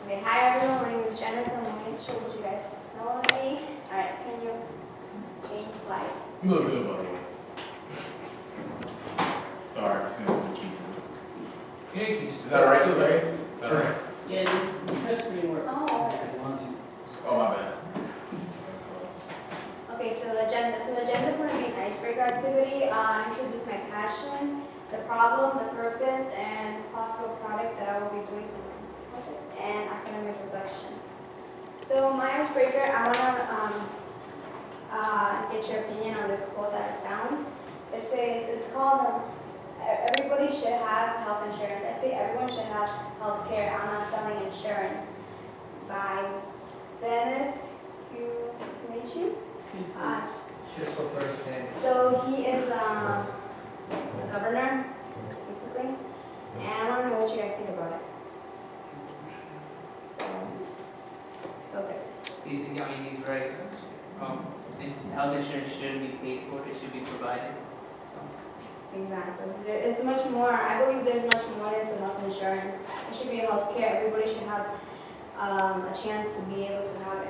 Okay, hi everyone, my name is Jennifer Morquecho. Would you guys know me? Alright, can you change slides? You look good, by the way. Sorry, it's gonna be cheap. Is Is that all right, Larry? Is that all right? Yeah, this touchscreen works. Oh. Oh, my bad. Okay, so the agenda. So the agenda is going to be an icebreaker activity. Introduce my passion, the problem, the purpose, and possible product that I will be doing for my project, and academic reflection. So my icebreaker, I want to get your opinion on this quote that I found. It says, it's called, everybody should have health insurance. I say everyone should have health care. I'm not selling insurance. By Dennis Kumichi. Just for 30 cents. So he is the governor, basically. And I want to know what you guys think about it. So, focus. He's right. And health insurance shouldn't be paid for, it should be provided. So, Exactly. There is much more. I believe there's much more into health insurance. It should be health care. Everybody should have a chance to be able to have it.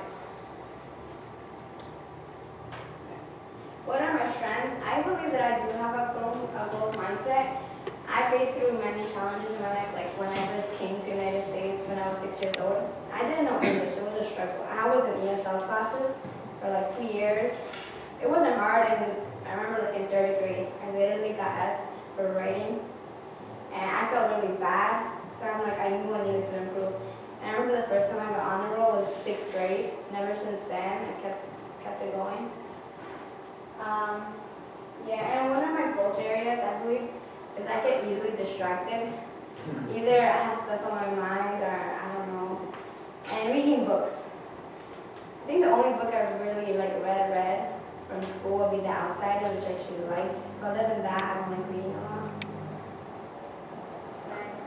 What are my strengths? I believe that I do have a growth mindset. I faced through many challenges in my life, like when I first came to the United States when I was 6 years old. I didn't know English. It was a struggle. I was in ESL classes for like 2 years. It wasn't hard, and I remember like in 3rd grade, I literally got F's for writing, and I felt really bad. So I'm like, I knew I needed to improve. And I remember the first time I got honor roll was 6th grade, and ever since then, I kept it going. Yeah, and one of my growth areas, I believe, is I get easily distracted. Either I have stuff on my mind, or I don't know. And reading books. I think the only book I've really read from school would be The Outsider, which I actually like. Other than that, I don't like reading a lot. Next.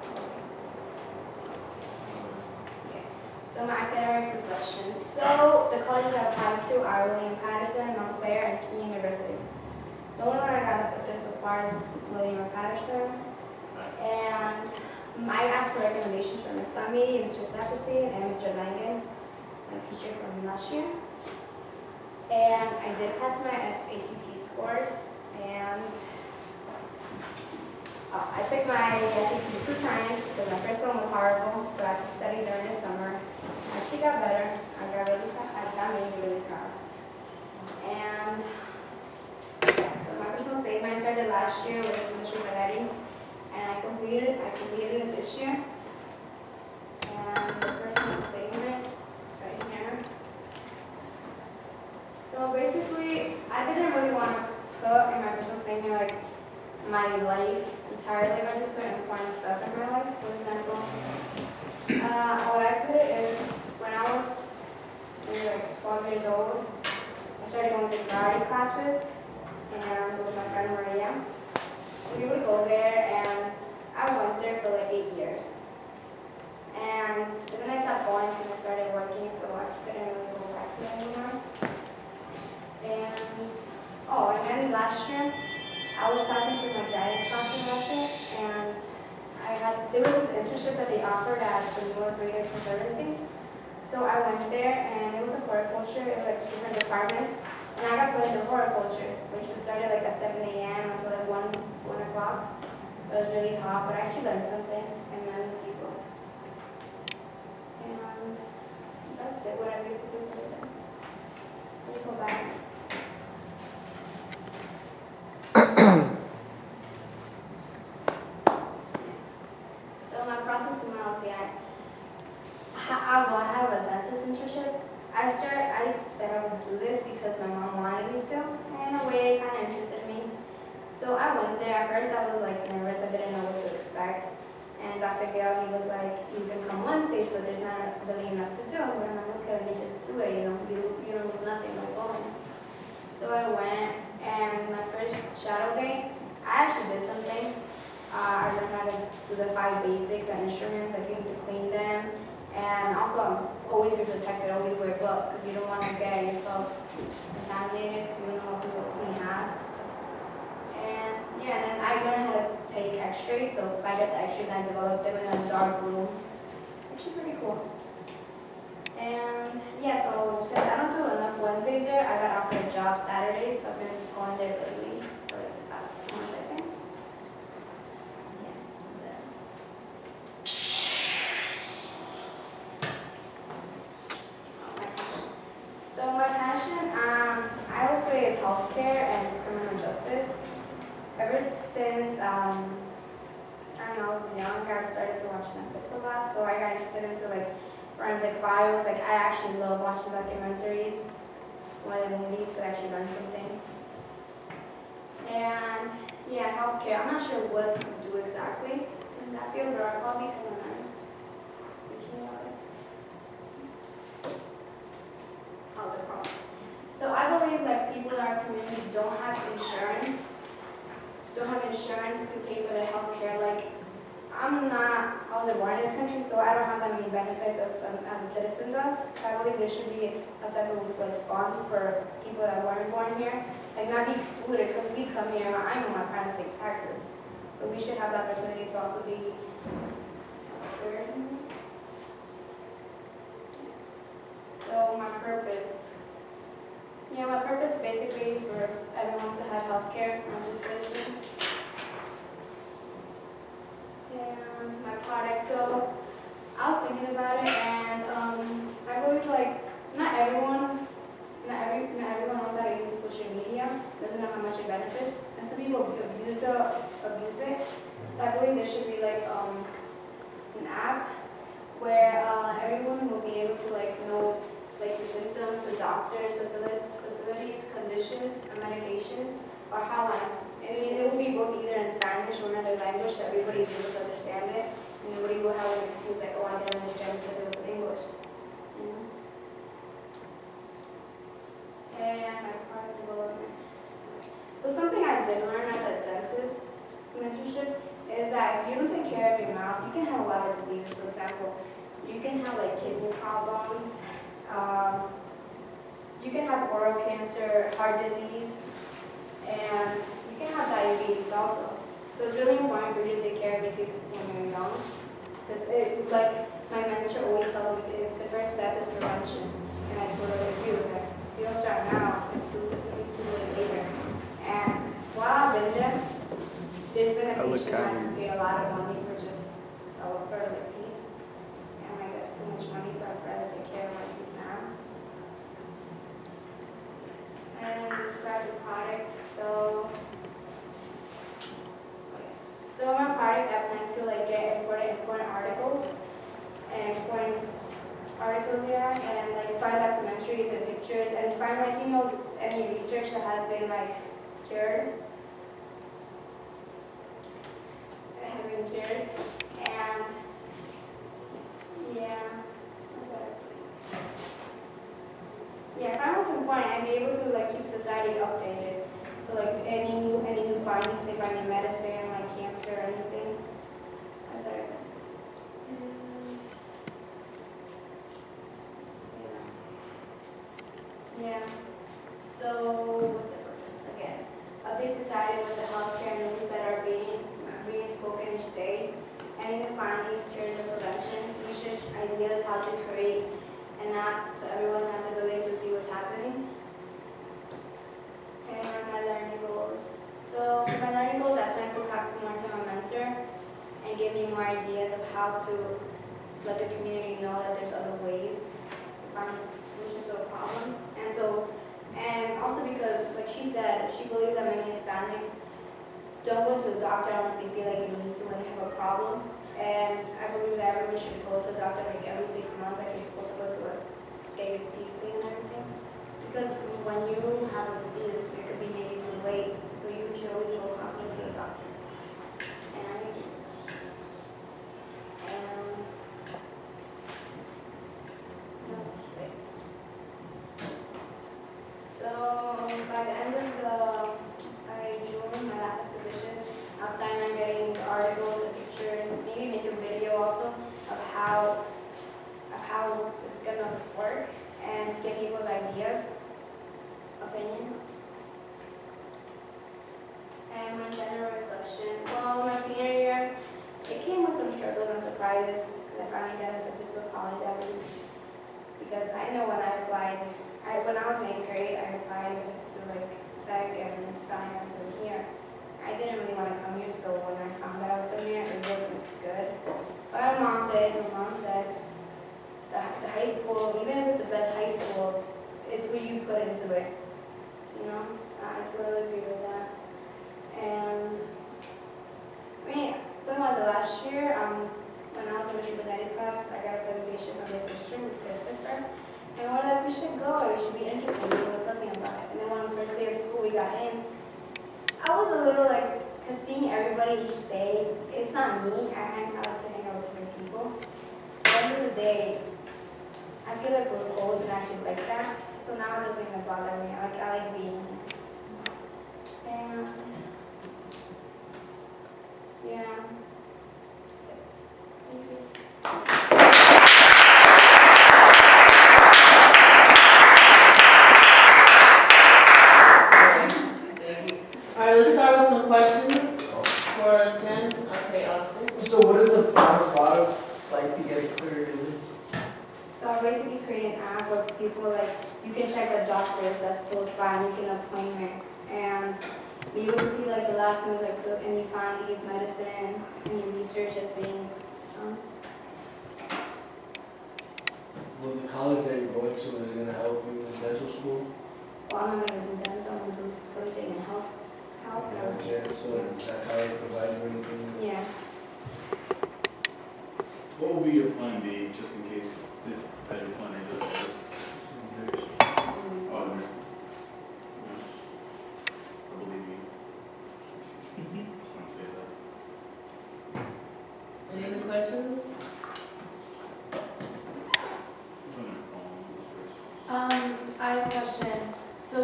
Okay. So my academic reflections. So the colleges I applied to are William Patterson, Montclair, and Key University. The only one I got accepted so far is William Patterson. And I asked for recommendations from Ms. Sami, Mr. Saperstein, and Mr. Langen, my teacher from last year. And I did pass my ACT score, and I took my SAT 2 times because my first one was horrible, so I had to study during the summer. I actually got better. I got really proud. And yeah, so my personal statement I started last year with Mr. Benetti, and I completed it this year. And the personal statement is right here. So basically, I didn't really want to put in my personal statement like my life entirely, but I just put important stuff in my life. For example, what I put is when I was maybe like 12 years old, I started going to karate classes, and with my friend Maria. So we would go there, and I went there for like 8 years. And then I stopped going because I started working, so I couldn't really go back to it anymore. And then last year, I was talking to my guidance counselor last year, and there was this internship that they offered at the Newer Creative Conservancy. So I went there, and it was a horticulture. It was like different departments, and I got put into horticulture, which was started like at 7 a.m. until like 1 o'clock. It was really hot, but I actually learned something, and met people. And that's it. What I basically did. Let me go back. So my process to my LTI. I have a dentist internship. I said I would do this because my mom wanted me to, and in a way it kind of interested me. So I went there. At first I was like nervous. I didn't know what to expect. And Dr. Gale, he was like, you can come Wednesdays, but there's not really enough to do. And I'm like, okay, let me just do it. You don't lose nothing by going. So I went, and my first shadow day, I actually did something. I learned how to do the 5 basic instruments, like you have to clean them. And also, always be protected, always wear gloves, because you don't want to get yourself contaminated if you don't know what you have. And yeah, and then I learned how to take x-rays, so if I get the x-rays, I developed them in a dark room, which is pretty cool. And yeah, so since I don't do enough Wednesdays there, I got offered a job Saturday, so I've been going there lately for like the past 2 months, I think. Yeah, that's it. So my passion, I would say is healthcare and criminal justice. Ever since I don't know, I was young, I started to watch Netflix a lot, so I got interested into like forensic files. Like I actually love watching documentaries, more than movies, because I actually learn something. And yeah, healthcare. I'm not sure what to do exactly in that field, but I'll probably become a nurse. Thinking about it. Oh, the problem. So I believe like people in our community don't have insurance to pay for their health care. Like, I wasn't born in this country, so I don't have that many benefits as a citizen does. So I believe there should be a type of like fund for people that weren't born here, like not be excluded, because we come here, I know my parents pay taxes, so we should have the opportunity to also be fair. So my purpose. Yeah, my purpose is basically for everyone to have health care, not just citizens. And my product, so I was thinking about it, and I believe like not everyone knows how to use the social media, doesn't know how much it benefits, and some people abuse it. So I believe there should be like an app where everyone will be able to like know like the symptoms, the doctors, facilities, conditions, and medications, or hotlines. And it will be both either in Spanish or another language, so everybody's able to understand it. And nobody will have an excuse like, oh, I didn't understand because it was in English. You know? And my product development. So something I did learn at the dentist mentorship is that if you don't take care of your mouth, you can have a lot of diseases. For example, you can have like kidney problems. You can have oral cancer, heart disease, and you can have diabetes also. So it's really important for you to take care of your teeth when you're young. Like my mentor always tells me, the first step is prevention, and I totally agree with her. If you don't start now, it's going to be too late later. And while I've been there, there's been a patient that had to pay a lot of money for just for the teeth, and like that's too much money, so I'd rather take care of my teeth now. And describe the product. So my product, I plan to like get important articles and like find documentaries and pictures and find like any research that has been like cured. And yeah. Yeah, I find what's important and be able to like keep society updated. So like any new findings, they find new medicine, like cancer or anything. I'm sorry. Yeah. So what's the purpose again? Update society with the healthcare news that are being spoken each day. Any new findings, cures, or preventions, research ideas how to create an app so everyone has the ability to see what's happening. And my learning goals. So for my learning goals, I plan to talk more to my mentor and give me more ideas of how to let the community know that there's other ways to find a solution to a problem. And also because, like she said, she believes that many Hispanics don't go to the doctor unless they feel like they need to when they have a problem. And I believe that everyone should go to a doctor like every 6 months, like you're supposed to go to get your teeth cleaned and everything. Because when you have a disease, it could be maybe too late. So you should always go constantly to the doctor. So by the end of June, my last exhibition, I plan on getting the articles and pictures, maybe make a video also of how it's gonna work and get people's ideas, opinion. And my general reflection. Well, my senior year, it came with some struggles and surprises because I finally got accepted to a college at least. because I know when I applied, when I was in 8th grade, I applied to like tech and science and here. I didn't really want to come here, so when I found out I was coming here, it wasn't good. But my mom said the high school, even if it's the best high school, it's what you put into it. You know, so I totally agree with that. And I mean, when was it last year? When I was in Mr. Benetti's class, I got a presentation on the Christian with Christopher. And we're like, we should go, it should be interesting. We were talking about it. And then on the first day of school, we got in. I was a little like, cause seeing everybody each day, it's not me. I like to hang out with different people. At the end of the day, I feel like we're close and actually like that. So now it doesn't even bother me. I like being here. And yeah. Thank you. All right, let's start with some questions for Jen. Okay, Oscar. So what is the final product like to get it cleared? So I basically create an app where people like, you can check the doctors that's close by and you can appointment and be able to see like the last news, like any findings, medicine, any research that's being done. Will the college that you're going to, is it gonna help you in dental school? Well, I'm not gonna do dental, I'm gonna do something in health. Yeah, so that college provide you anything? Yeah. What will be your plan B, just in case this, that your plan A doesn't work? Oh, nursing. Yeah. I believe you. Just want to say that. Any other questions? Put on your phone, I have a question. So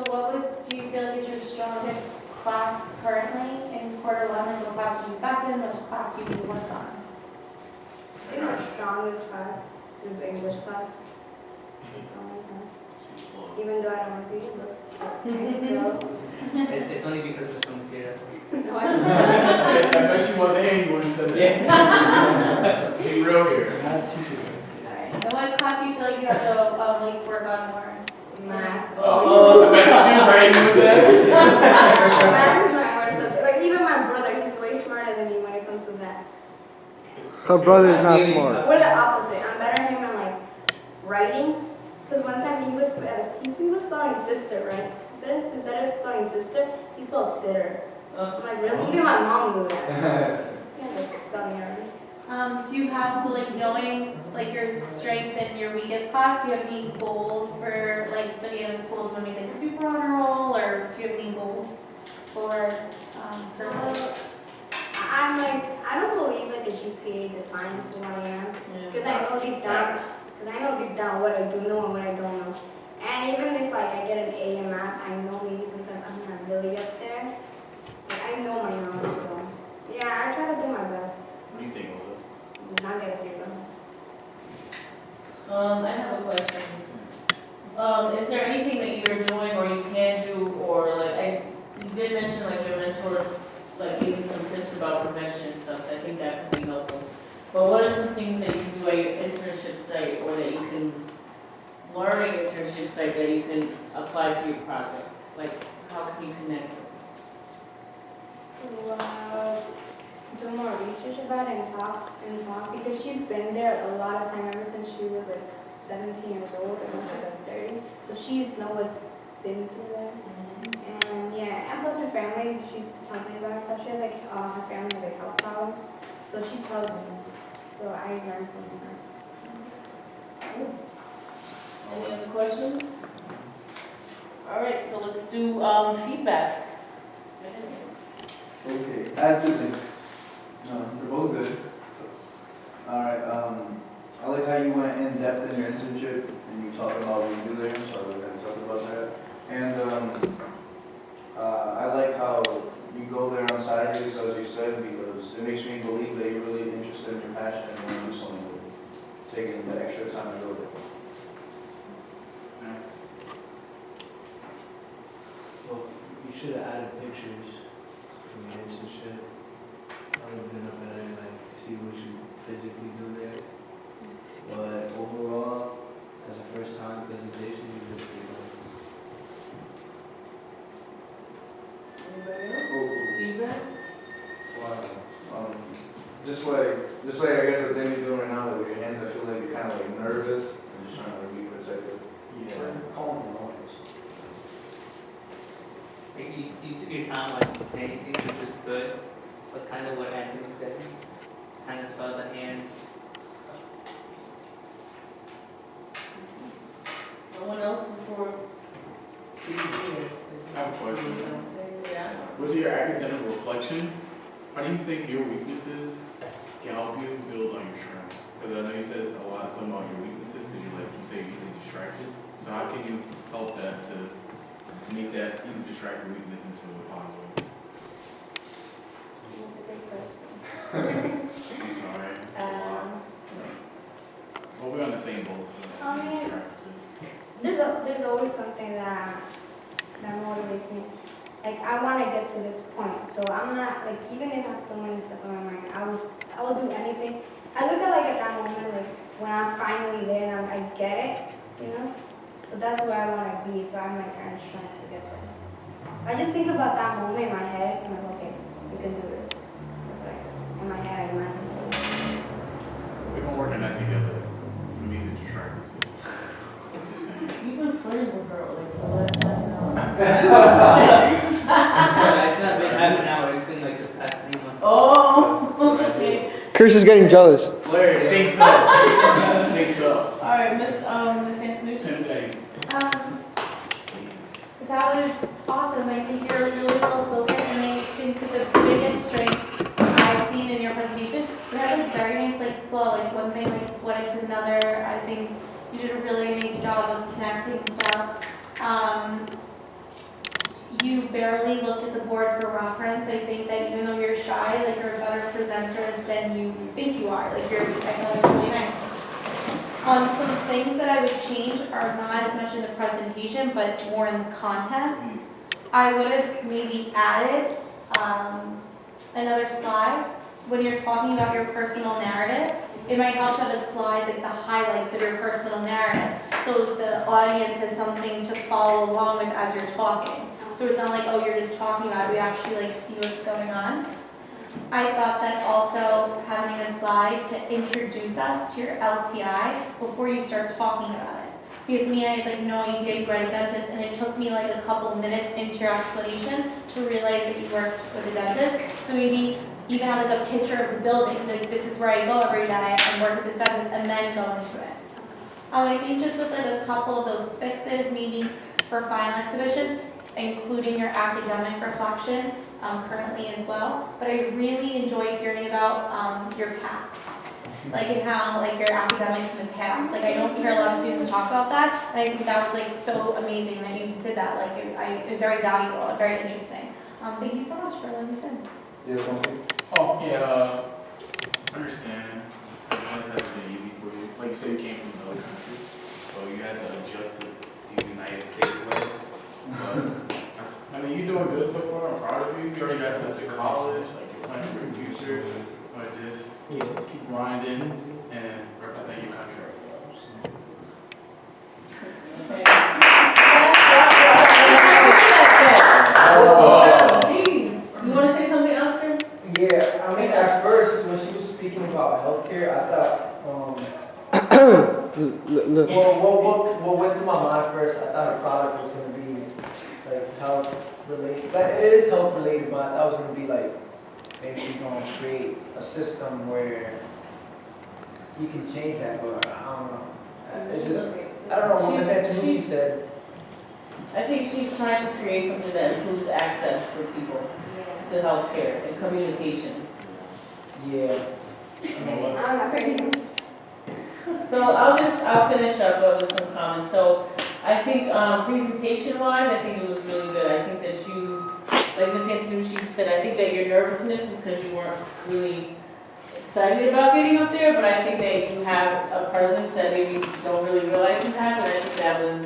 do you feel like is your strongest class currently in quarter one? What class do you best in? Which class do you work on? I think my strongest class is English class. It's the only class. Even though I don't want to read books, I still. It's only because we're so here. No, I I bet she wasn't here, you wouldn't have said that. Be real here. Alright. And what class do you feel like you have to like work on more? math. Oh, I bet she was right, you would say. Math is my worst subject. Like even my brother, he's way smarter than me when it comes to math. Her brother's not smart. We're the opposite. I'm better than him at like writing. Because one time he was spelling sister, right? Instead of spelling sister, he spelled sitter. I'm like, really? Even my mom knew that. Yeah, that's spelling errors. Do you have, so like knowing like your strength and your weakest class, do you have any goals for like for the end of school? Do you want to make like super honor roll, or do you have any goals for I'm like, I don't believe that the GPA defines who I am. Because I know deep down, what I do know and what I don't know. And even if like I get an A in math, I know maybe sometimes I'm not really up there. Like, I know my knowledge, so yeah, I try to do my best. What do you think, Elsa? Not get a zero. I have a question. Is there anything that you're doing or you can do, or like you did mention like your mentor like gave you some tips about prevention and stuff, so I think that could be helpful. But what are some things that you can do at your internship site, or that you can learn at your internship site that you can apply to your project? Like how can you connect them? Well, do more research about it and talk because she's been there a lot of time ever since she was like 17 years old and now she's like 30. So she's know what's been through there. And yeah, and plus her family, she tells me about herself. She has like her family has like health problems, so she tells me. So I learn from her. Any other questions? All right, so let's do feedback. Okay, I have two things. They're both good. So, all right. I like how you went in depth in your internship and you talked about what you do there. So we're going to talk about that. And I like how you go there on Saturdays, as you said, because it makes me believe that you're really interested in your passion and want to do something with it. Taking the extra time to go there. Nice. Well, you should have added pictures from your internship. I would have been up there and like see what you physically do there. But overall, as a first like nervous and just trying to be protected. Yeah. Calm the noise. Like you took your time, like to say anything, which was good, but kind of what Anthony said, kind of saw the hands. No one else before? I have a question. Yeah. With your academic reflection, how do you think your weaknesses can help you build on your strengths? Because I know you said a lot of stuff about your weaknesses, because you say you're easily distracted. So how can you help that to make that easy distracted weakness into a positive? That's a good question. I'm sorry. Um, Well, we're on the same boat, so. I mean, there's always something that motivates me. Like I want to get to this point, so I'm not like even if I have so many stuff on my mind, I will do anything. I look at like at that moment, like when I'm finally there and I get it, you know. So that's where I want to be. So I'm like kind of trying to get there. So I just think about that moment in my head. So I'm like, okay, we can do this. That's what I do. In my head, I imagine. We're gonna work on that together. Some easy distracted too. I'm just saying. You've been flirting with her like for the last half an hour. It's not been half an hour, it's been like the past 3 months. Oh, okay. Chris is getting jealous. Word. I think so. I think so. All right, Miss Antonucci. Same thing. That was awesome. I think you're really well spoken, and I think that the biggest strength I've seen in your presentation, you had a very nice like flow. Like one thing like led into another. I think you did a really nice job of connecting stuff. You barely looked at the board for reference. I think that even though you're shy, like you're a better presenter than you think you are. Like I thought it was really nice. Some things that I would change are not as much in the presentation, but more in the content. I would have maybe added another slide when you're talking about your personal narrative. It might help to have a slide like the highlights of your personal narrative, so the audience has something to follow along with as you're talking. So it's not like, oh, you're just talking about it, we actually like see what's going on. I thought that also having a slide to introduce us to your LTI before you start talking about it. Because me, I had like no idea you were a dentist, and it took me like a couple minutes into your explanation to realize that you worked with a dentist. So maybe even have like a picture of the building, like this is where I go every day and work with this dentist, and then go into it. I think just with like a couple of those fixes, maybe for final exhibition, including your academic reflection currently as well. But I really enjoyed hearing about your past, like and how like your academics in the past. Like I don't hear a lot of students talk about that, and I think that was like so amazing that you did that. Like it's very valuable and very interesting. Thank you so much for letting us in. Yes, something? Oh, yeah, understand. I know that hasn't been easy for you. Like you said, you came from another country, so you had to adjust to the United States way. But, I mean, you're doing good so far. I'm proud of you. You already got stuff to college, like you're planning for your future. But just keep grinding and represent your country. Jeez. You want to say something else, Chris? Yeah, I mean, at first, when she was speaking about healthcare, I thought, Look. what went through my mind first, I thought her product was going to be, like, health related. Like, it is health related, but I thought it was going to be, like, maybe she's going to create a system where you can change that, but I don't know. It's just, I don't know what Ms. Antonucci said. I think she's trying to create something that improves access for people to healthcare and communication. Yeah. I'm not very used. So I'll finish up with some comments. So I think presentation wise, I think it was really good. I think that you, like Ms. Antonucci said, I think that your nervousness is because you weren't really excited about getting up there, but I think that you have a presence that maybe you don't really realize you have, and I think that was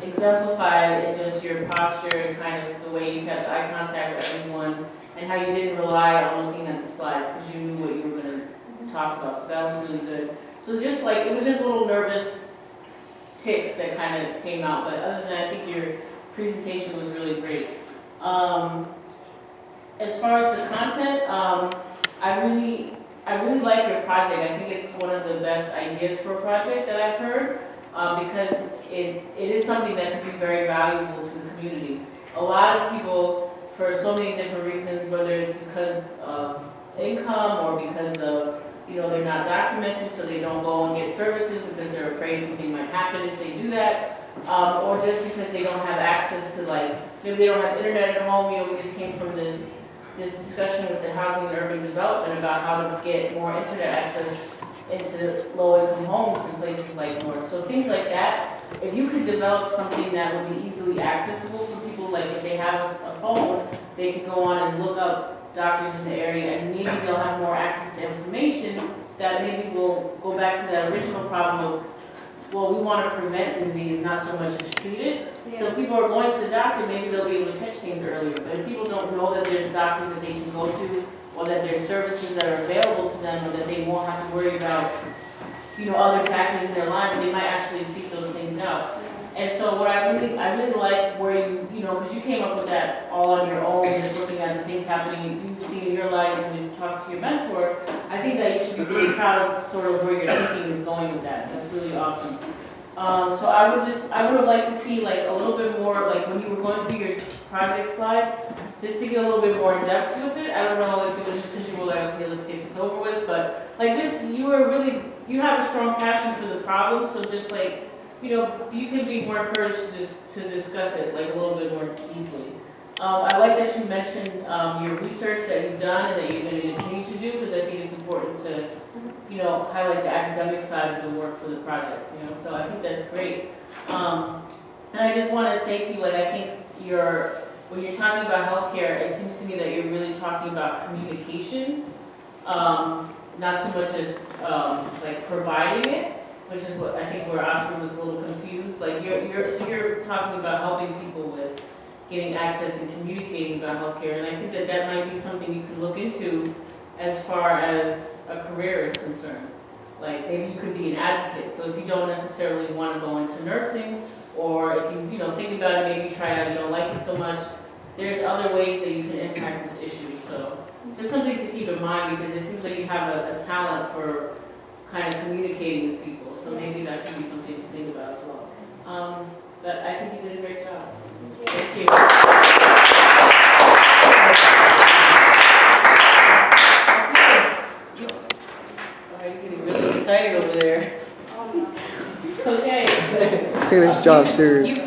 exemplified in just your posture and kind of the way you kept eye contact with everyone, and how you didn't rely on looking at the slides because you knew what you were going to talk about. So that was really good. So just like, it was just little nervous tics that kind of came out, but other than that, I think your presentation was really great. As far as the content, I really I really like your project. I think it's one of the best ideas for a project that I've heard, because it is something that can be very valuable to the community. A lot of people, for so many different reasons, whether it's because of income or because of, they're not documented, so they don't go and get services because they're afraid something might happen if they do that, or just because they don't have access to, like, maybe they don't have internet at home. We just came from this discussion with the Housing and Urban Development about how to get more internet access into low-income homes in places like Newark. So things like that, if you could develop something that would be easily accessible for people, like if they have a phone, they can go on and look up doctors in the area, and maybe they'll have more access to information that maybe will go back to that original problem of, well, we want to prevent disease, not so much as treat it. So if people are going to the doctor, maybe they'll be able to catch things earlier. But if people don't know that there's doctors that they can go to, or that there's services that are available to them, or that they won't have to worry about, other factors in their lives, they might actually seek those things out. And so what I really like where because you came up with that all on your own, just looking at the things happening you've seen in your life and you talked to your mentor, I think that you should be really proud of sort of where your thinking is going with that. That's really awesome. So I would have liked to see like a little bit more, like when you were going through your project slides, just to get a little bit more in depth with it. I don't know if it was just because you were like, okay, let's get this over with, but like you have a strong passion for the problem, so just like, you can be more encouraged to discuss it like a little bit more deeply. I like that you mentioned your research that you've done and that you're going to continue to do, because I think it's important to, highlight the academic side of the work for the project, so I think that's great. And I just want to say to you, like, I think when you're talking about healthcare, it seems to me that you're really talking about communication, not so much as like providing it, which is what I think where Oscar was a little confused. Like you're talking about helping people with getting access and communicating about healthcare, and I think that might be something you could look into as far as a career is concerned. Like maybe you could be an advocate. So if you don't necessarily want to go into nursing, or if you think about it, maybe you try it out, you don't like it so much, there's other ways that you can impact this issue. So just something to keep in mind, because it seems like you have a talent for kind of communicating with people. So maybe that could be something to think about as well. But I think you did a great job. Thank you. Sorry, you're getting really excited over there. Okay. Take this job serious.